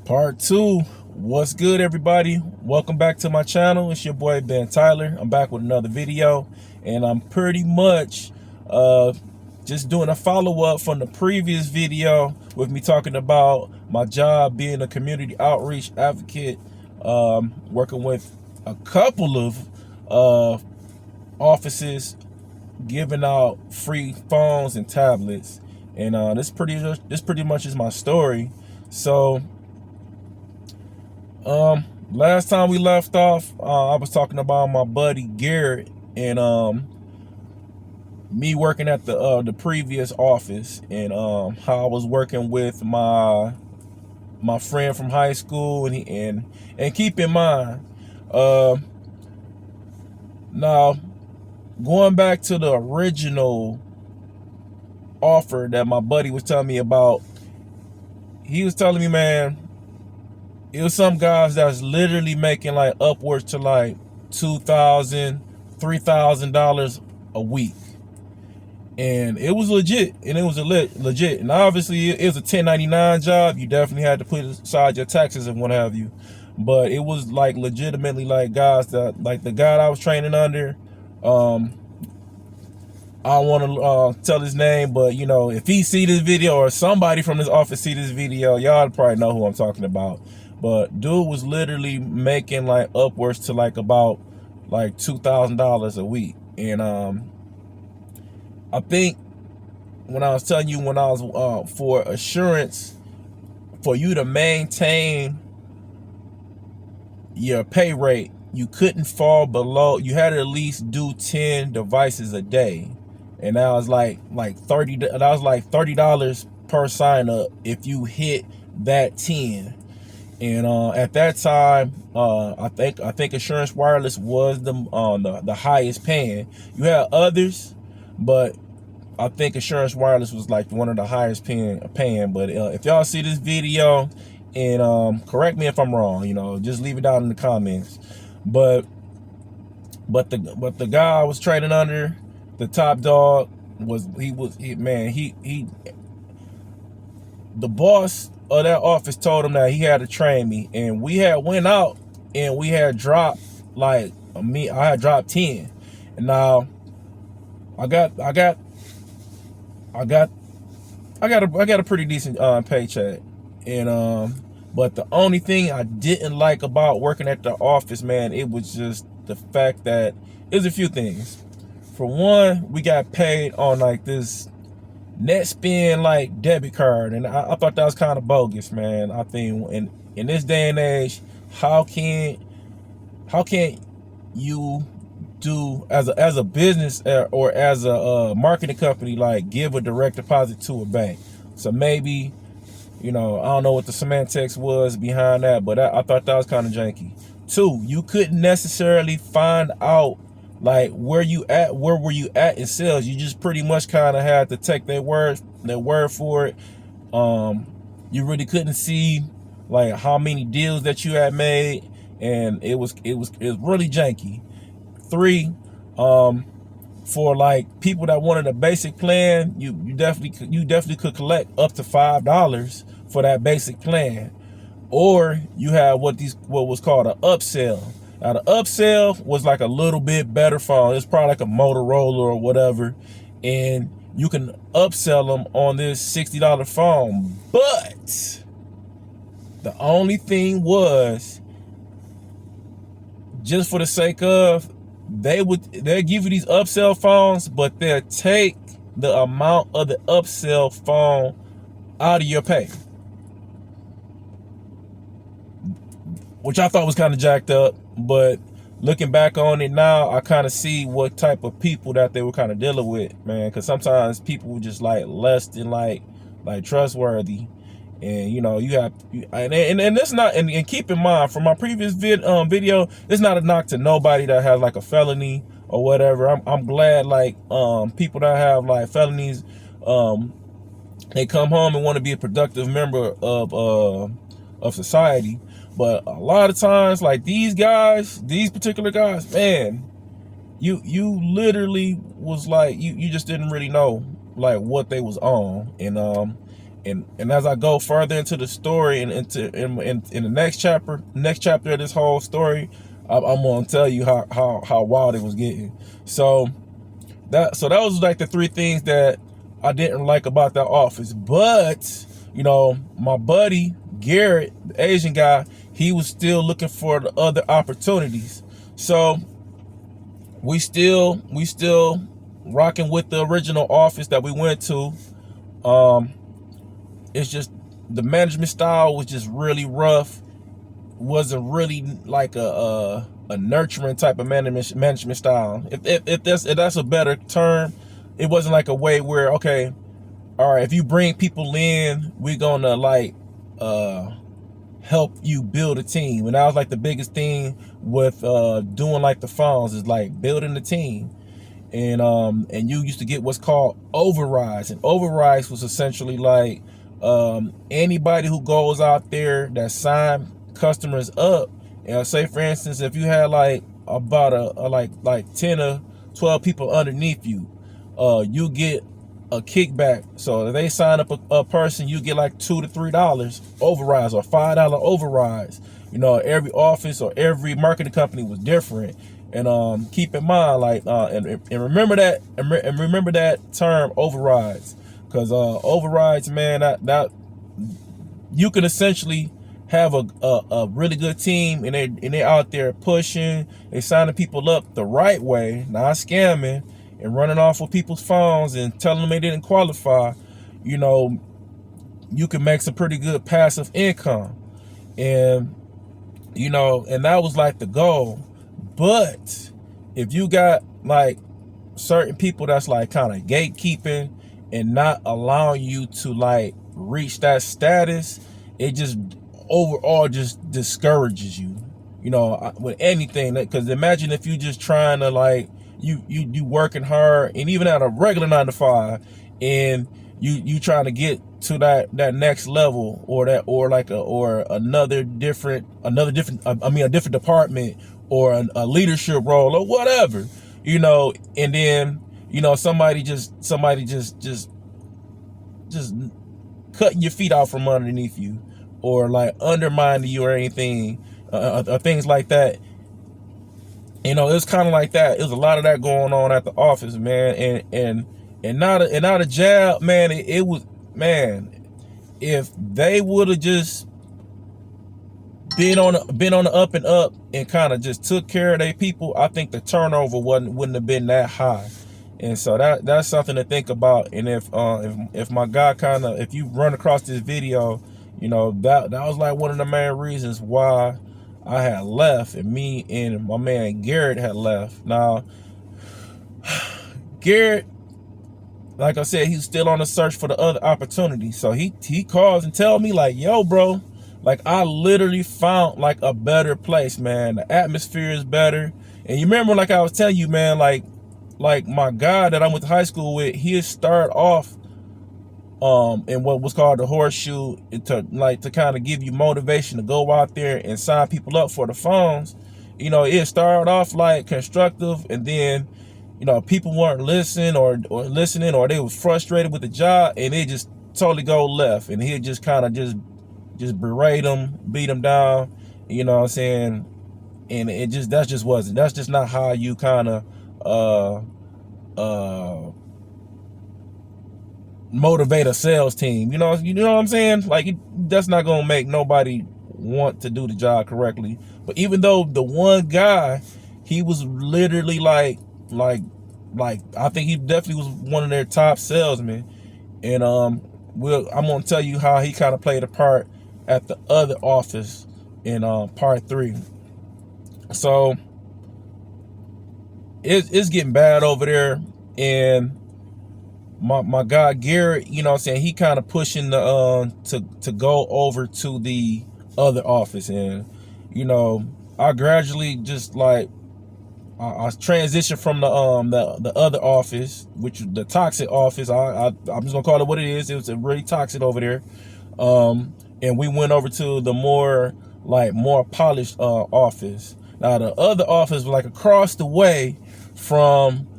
Part two. What's good, everybody? Welcome back to my channel. It's your boy Ben Tyler. I'm back with another video, and I'm pretty much just doing a follow-up from the previous video with me talking about my job being a community outreach advocate, working with a couple of offices, giving out free phones and tablets, and this pretty much is my story. So last time we left off, I was talking about my buddy Garrett and me working at the previous office, and how I was working with my friend from high school, and keep in mind, now going back to the original offer that my buddy was telling me about, he was telling me, man, it was some guys that's literally making like upwards to like $2,000, $3,000 a week, and it was legit. And obviously it was a 1099 job. You definitely had to put aside your taxes and what have you, but it was like legitimately like guys that, like the guy I was training under, I don't want to tell his name, but you know, if he see this video or somebody from his office see this video, y'all probably know who I'm talking about. But dude was literally making like upwards to like about like $2,000 a week. And I think when I was telling you, when I was for assurance, for you to maintain your pay rate, you couldn't fall below, you had to at least do 10 devices a day. And that was like $30 per sign up if you hit that 10. And at that time, I think Assurance Wireless was the highest paying. You had others, but I think Assurance Wireless was like one of the highest paying. But if y'all see this video, and correct me if I'm wrong, you know, just leave it down in the comments. But the guy I was training under, the top dog, the boss of that office told him that he had to train me, and we had went out and we had dropped like I had dropped 10, and now I got a pretty decent paycheck, and but the only thing I didn't like about working at the office, man, it was just the fact that it was a few things. For one, we got paid on like this NetSpend like debit card, and I thought that was kind of bogus, man. I think in this day and age, how can you do as a business or as a marketing company, like give a direct deposit to a bank? So maybe, you know, I don't know what the semantics was behind that, but I thought that was kind of janky. Two, you couldn't necessarily find out like where were you at in sales. You just pretty much kind of had to take their word for it. You really couldn't see like how many deals that you had made, and it was really janky. Three, for like people that wanted a basic plan, you definitely could collect up to $5 for that basic plan, or you have what was called an upsell. Now the upsell was like a little bit better phone. It's probably like a Motorola or whatever, and you can upsell them on this $60 phone. But the only thing was, just for the sake of, they'll give you these upsell phones, but they'll take the amount of the upsell phone out of your pay, which I thought was kind of jacked up. But looking back on it now, I kind of see what type of people that they were kind of dealing with, man. Because sometimes people were just like less than like trustworthy, and you know, you have, and it's not, and keep in mind, from my previous video, it's not a knock to nobody that has like a felony or whatever. I'm glad like people that have like felonies, they come home and want to be a productive member of society. But a lot of times, like these particular guys, man, you literally was like, you just didn't really know like what they was on, and and as I go further into the story and in the next chapter of this whole story, I'm gonna tell you how wild it was getting. So that was like the three things that I didn't like about that office. But you know, my buddy Garrett, the Asian guy, he was still looking for the other opportunities. So we still rocking with the original office that we went to. It's just the management style was just really rough. Wasn't really like a nurturing type of management style. If that's a better term, it wasn't like a way where, okay, all right, if you bring people in, we're gonna like help you build a team. And that was like the biggest thing with doing like the phones, is like building the team. And you used to get what's called overrides, and overrides was essentially like anybody who goes out there that sign customers up, and say for instance, if you had like about like 10 or 12 people underneath you, you get a kickback. So if they sign up a person, you get like $2 to $3 overrides, or $5 overrides. You know, every office or every marketing company was different. And keep in mind, like, and remember that, and remember that term overrides, because overrides, man, that you can essentially have a really good team, and they out there pushing, they signing people up the right way, not scamming and running off with people's phones and telling them they didn't qualify. You know, you can make some pretty good passive income, and you know, and that was like the goal. But if you got like certain people that's like kind of gatekeeping and not allowing you to like reach that status, it just overall just discourages you, you know, with anything. Because imagine if you just trying to like, you working hard, and even at a regular 9 to 5, and you trying to get to that next level, or another different a different department, or a leadership role, or whatever, you know, and then, you know, somebody just cutting your feet out from underneath you, or like undermining you or anything, or things like that. You know, it was kind of like that. It was a lot of that going on at the office, man, and not a jab, man. It was, man, if they would have just been on the up and up and kind of just took care of their people, I think the turnover wouldn't have been that high. And so that's something to think about. And if my guy if you run across this video, you know, that was like one of the main reasons why I had left, and me and my man Garrett had left. Now, Garrett, like I said, he's still on the search for the other opportunity. So he calls and tells me like, yo, bro, like I literally found like a better place, man. The atmosphere is better. And you remember, like I was telling you, man, like my guy that I went to high school with, he had started off in what was called the horseshoe, to kind of give you motivation to go out there and sign people up for the phones. You know, it started off like constructive, and then, you know, people weren't listening or they was frustrated with the job, and it just totally go left, and he'd just kind of just berate them, beat them down, you know what I'm saying? And that's just not how you kind of motivate a sales team. You know what I'm saying? Like, that's not gonna make nobody want to do the job correctly. But even though the one guy, he was literally like I think he definitely was one of their top salesmen. And I'm gonna tell you how he kind of played a part at the other office in part 3. So it's getting bad over there, and my guy Garrett, you know what I'm saying, he kind of pushing the to go over to the other office. And you know, I gradually just like I transitioned from the other office, which is the toxic office. I'm just gonna call it what it is. It was really toxic over there. And we went over to the more polished office. Now the other office was like across the way from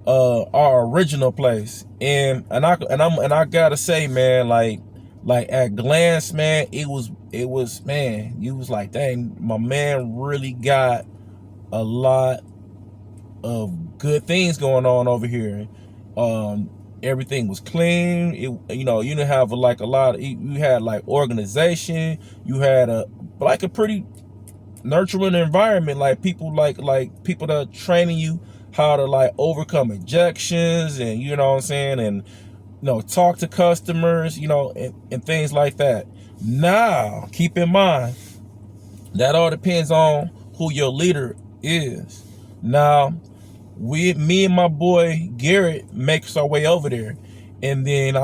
our original place, and I gotta say, man, like Like at glance, man, it was man, you was like, dang, my man really got a lot of good things going on over here. Everything was clean. You know, you didn't have like a lot of, you had like organization. You had a pretty nurturing environment, like people like people that are training you how to like overcome objections, and you know what I'm saying, and you know, talk to customers, you know, and things like that. Now, keep in mind that all depends on who your leader is. Now, me and my boy Garrett makes our way over there, and then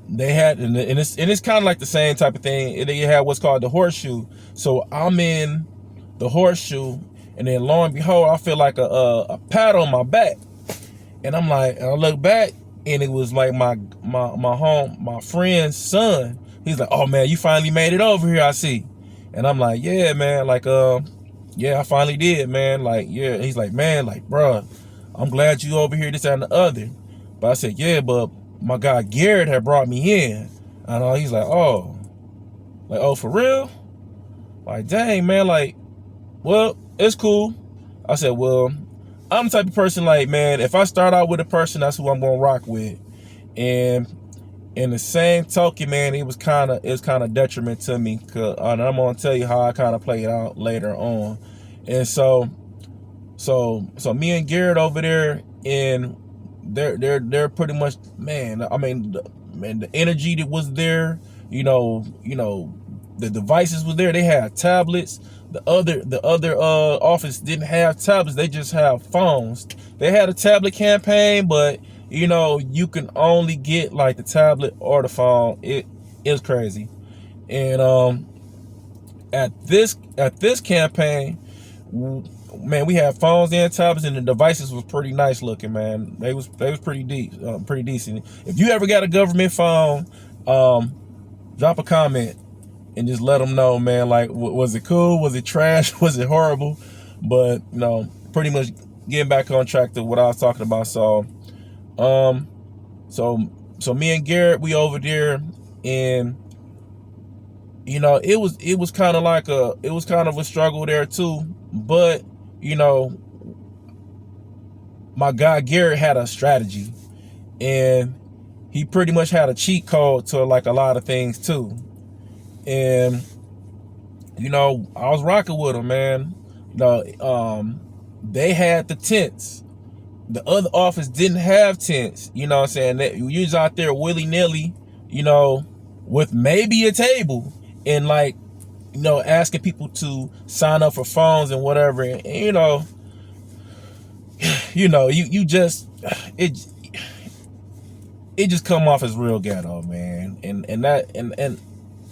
they had, and it's kind of like the same type of thing. They had what's called the horseshoe. So I'm in the horseshoe, and then lo and behold, I feel like a pat on my back, and I'm like, and I look back, and it was like my friend's son. He's like, "Oh man, you finally made it over here, I see." And I'm like, "Yeah, man, like yeah, I finally did, man. Like, yeah." And he's like, "Man, like, bruh, I'm glad you over here, this, that, and the other." But I said, "Yeah, but my guy Garrett had brought me in." And he's like, "Oh, for real?" Like, dang, man, like, well, it's cool. I said, well, I'm the type of person, like, man, if I start out with a person, that's who I'm gonna rock with. And in the same token, man, it was kind of detriment to me, and I'm gonna tell you how I kind of played out later on. And so me and Garrett over there, and they're pretty much, man. I mean, the energy that was there, you know, the devices was there. They had tablets. The other office didn't have tablets. They just have phones. They had a tablet campaign, but you know, you can only get like the tablet or the phone. It is crazy. And at this campaign, man, we had phones and tablets, and the devices was pretty nice looking, man. They was pretty deep, pretty decent. If you ever got a government phone, drop a comment and just let them know, man. Like, was it cool? Was it trash? Was it horrible? But you know, pretty much getting back on track to what I was talking about. So me and Garrett, we over there, and you know, it was kind of like a struggle there too. But you know, my guy Garrett had a strategy, and he pretty much had a cheat code to like a lot of things too. And you know, I was rocking with him, man. You know, they had the tents. The other office didn't have tents. You know what I'm saying? That you was out there willy-nilly, you know, with maybe a table, and like, you know, asking people to sign up for phones and whatever. And you know, you just it just come off as real ghetto, man. And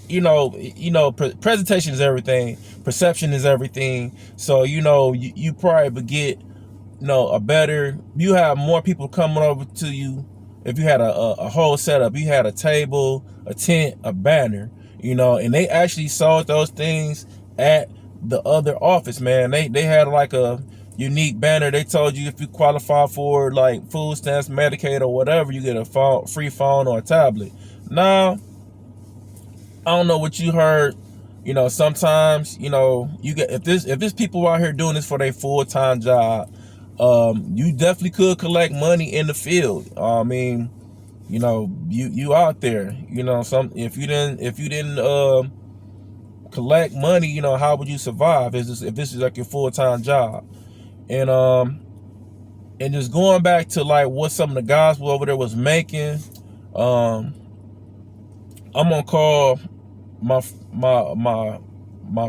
you know, presentation is everything. Perception is everything. So, you know, you probably would get, you know, you have more people coming over to you if you had a whole setup. You had a table, a tent, a banner, you know, and they actually sold those things at the other office, man. They had like a unique banner. They told you if you qualify for like food stamps, Medicaid, or whatever, you get a free phone or a tablet. Now, I don't know what you heard. You know, sometimes, you know, you get, if there's people out here doing this for their full-time job, you definitely could collect money in the field. I mean, you know, you out there, you know, if you didn't collect money, you know, how would you survive if this is like your full-time job? And just going back to like what some of the guys over there was making, I'm gonna call my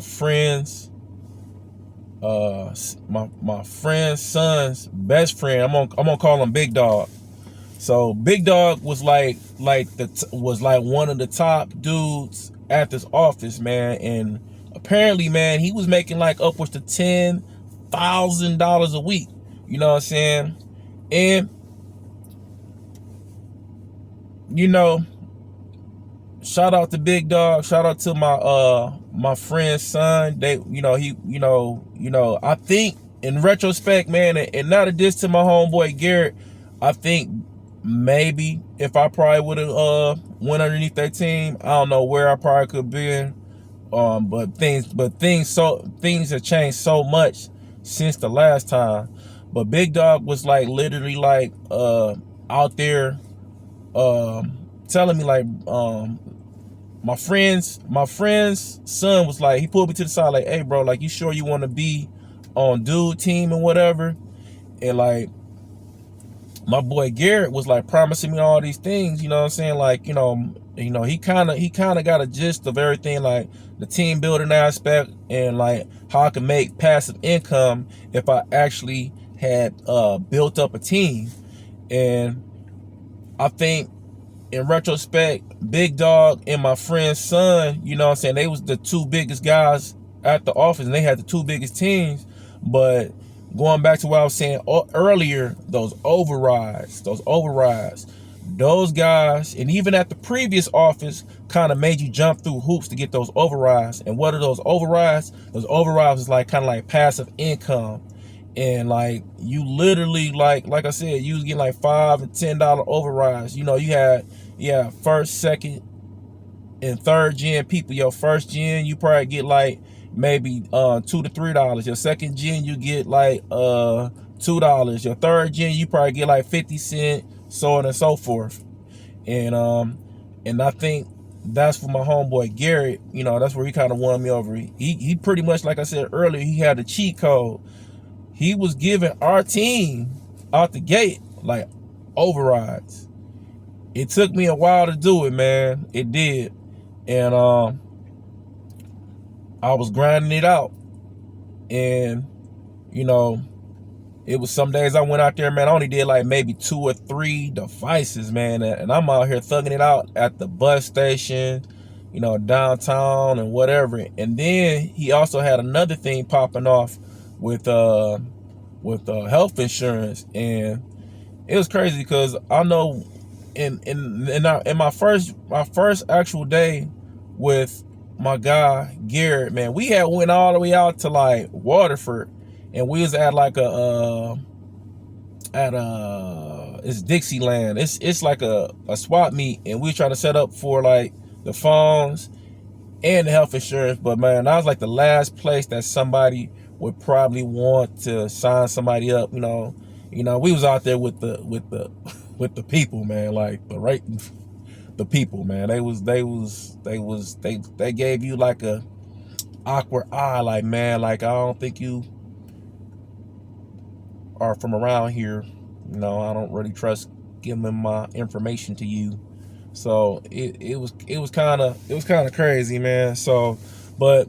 friend's my friend's son's best friend. I'm gonna call him Big Dog. So Big Dog was like one of the top dudes at this office, man. And apparently, man, he was making like upwards to $10,000 a week. You know what I'm saying? And you know, shout out to Big Dog. Shout out to my friend's son. They, you know, I think in retrospect, man, and not a diss to my homeboy Garrett, I think maybe if I probably would have went underneath that team, I don't know where I probably could be. But things have changed so much since the last time. But Big Dog was like literally like out there telling me like my friend's son was like, he pulled me to the side like, hey bro, like you sure you want to be on dude team and whatever? And like my boy Garrett was like promising me all these things, you know what I'm saying? Like, he kind of got a gist of everything, like the team building aspect and like how I could make passive income if I actually had built up a team. And I think in retrospect, Big Dog and my friend's son, you know what I'm saying, they was the two biggest guys at the office and they had the two biggest teams. But going back to what I was saying earlier, those overrides, those guys, and even at the previous office, kind of made you jump through hoops to get those overrides. And what are those overrides? Those overrides is like kind of like passive income. And like you literally like I said, you was getting like $5 and $10 overrides. You know, you had first, second, and third gen people. Your first gen, you probably get like maybe $2 to $3. Your second gen, you get like $2. Your third gen, you probably get like 50 cents, so on and so forth. And I think that's for my homeboy Garrett. You know, that's where he kind of won me over. He pretty much, like I said earlier, he had the cheat code. He was giving our team out the gate like overrides. It took me a while to do it, man. It did. And I was grinding it out. And, you know, it was some days I went out there, man, I only did like maybe 2 or 3 devices, man. And I'm out here thugging it out at the bus station, you know, downtown and whatever. And then he also had another thing popping off with health insurance. And it was crazy because I know in my first actual day with my guy Garrett, man, we had went all the way out to like Waterford, and we was at like it's Dixieland. It's like a swap meet, and we were trying to set up for like the phones and the health insurance. But man, that was like the last place that somebody would probably want to sign somebody up. You know, we was out there with the people, man, like the people, man. They gave you like a awkward eye, like, man, like, I don't think you are from around here. You know, I don't really trust giving my information to you. So it was kind of crazy, man. So, but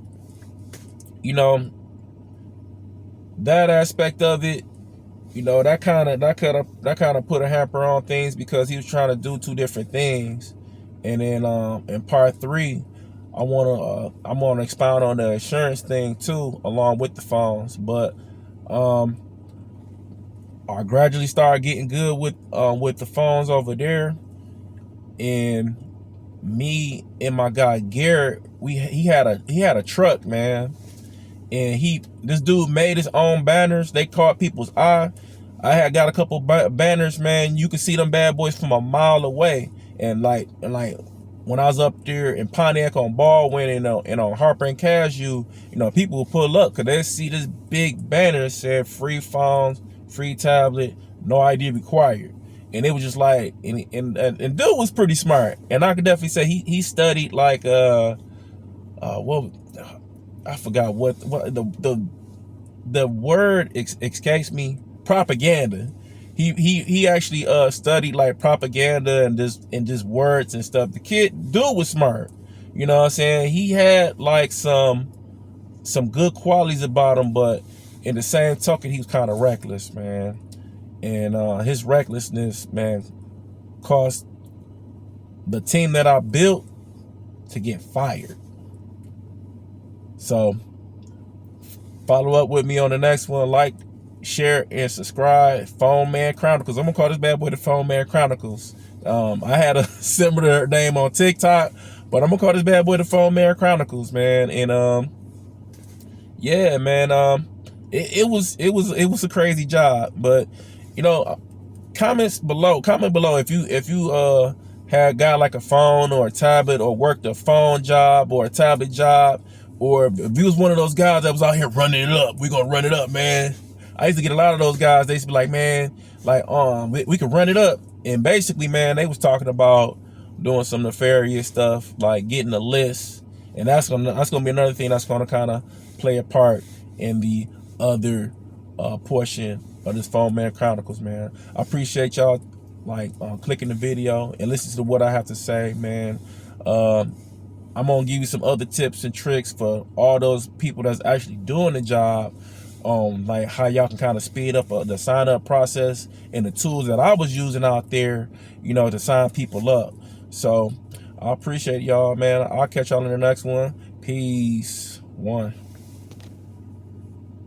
you know, that aspect of it, you know, that kind of put a hamper on things because he was trying to do 2 different things. And then in part 3, I'm gonna expound on the insurance thing too, along with the phones. But I gradually started getting good with the phones over there. And me and my guy Garrett, he had a truck, man. And this dude made his own banners. They caught people's eye. I had got a couple banners, man. You could see them bad boys from a mile away. And like when I was up there in Pontiac on Baldwin and on Harper and Cashew, you know, people would pull up because they see this big banner that said free phones, free tablet, no ID required. And it was just like, and dude was pretty smart. And I could definitely say he studied like what I forgot what the word escapes me. Propaganda. He actually studied like propaganda and just words and stuff. The dude was smart. You know what I'm saying? He had like some good qualities about him, but in the same token, he was kind of reckless, man. And his recklessness, man, caused the team that I built to get fired. So follow up with me on the next one. Like, share, and subscribe. Phone Man Chronicles. I'm gonna call this bad boy the Phone Man Chronicles. I had a similar name on TikTok, but I'm gonna call this bad boy the Phone Man Chronicles, man. And yeah, man, it was a crazy job. But you know, Comment below if you had got like a phone or a tablet, or worked a phone job or a tablet job, or if you was one of those guys that was out here running it up. We gonna run it up, man. I used to get a lot of those guys. They used to be like, man, like we could run it up. And basically, man, they was talking about doing some nefarious stuff, like getting a list. And that's gonna be another thing that's gonna kind of play a part in the other portion of this Phone Man Chronicles, man. I appreciate y'all clicking the video and listen to what I have to say, man. I'm gonna give you some other tips and tricks for all those people that's actually doing the job, like how y'all can kind of speed up the sign up process, and the tools that I was using out there, you know, to sign people up. So I appreciate y'all, man. I'll catch y'all in the next one. Peace. One.